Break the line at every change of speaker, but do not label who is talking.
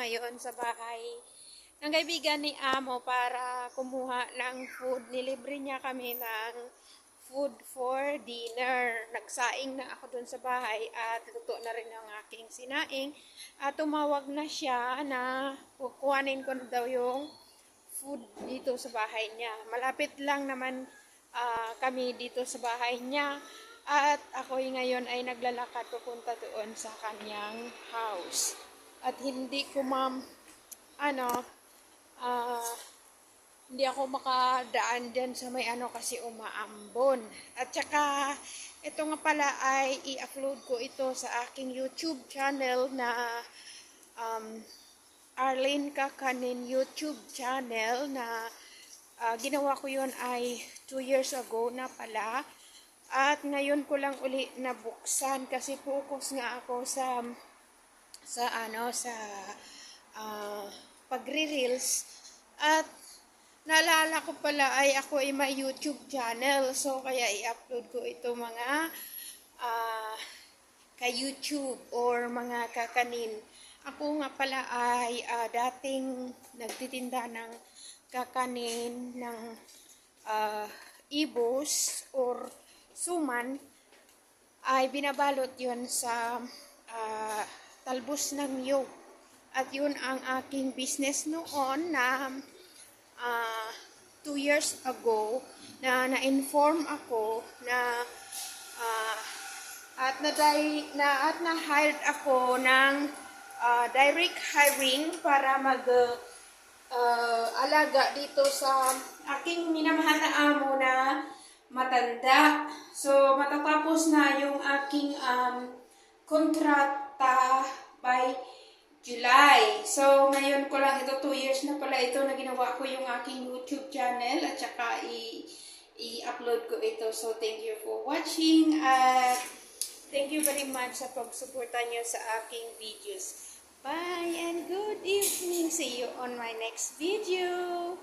ngayon sa bahay ng kaibigan ni Amo para kumuha ng food. Nilibre niya kami ng food for dinner. Nagsaing na ako dun sa bahay at luto na rin ang aking sinaing. At tumawag na siya na kukuhanin ko na daw yung food dito sa bahay niya. Malapit lang naman kami dito sa bahay niya. At ako ngayon ay naglalakad papunta doon sa kanyang house. At hindi ko hindi ako makadaan dyan sa may kasi umaambon. At saka, ito nga pala ay i-upload ko ito sa aking YouTube channel na Arlene Kakanin YouTube channel na ginawa ko yun ay 2 years ago na pala. At ngayon ko lang uli nabuksan kasi focus nga ako sa pagre-reels. At naalala ko pala ay ako ay may YouTube channel. So kaya i-upload ko ito mga ka-YouTube or mga kakanin. Ako nga pala ay dating nagtitinda ng kakanin ng ibos or suman, ay binabalot yun sa talbos ng niyog. At yun ang aking business noon na 2 years ago na na-inform ako na at na-hired ako ng direct hiring para alaga dito sa aking minamahal na amo na matanda. So, matatapos na yung aking kontrata by July. So, ngayon ko lang ito, 2 years na pala ito na ginawa ko yung aking YouTube channel at saka i-upload ko ito. So, thank you for watching at thank you very much sa pagsuporta nyo sa aking videos. Bye and good evening. See you on my next video.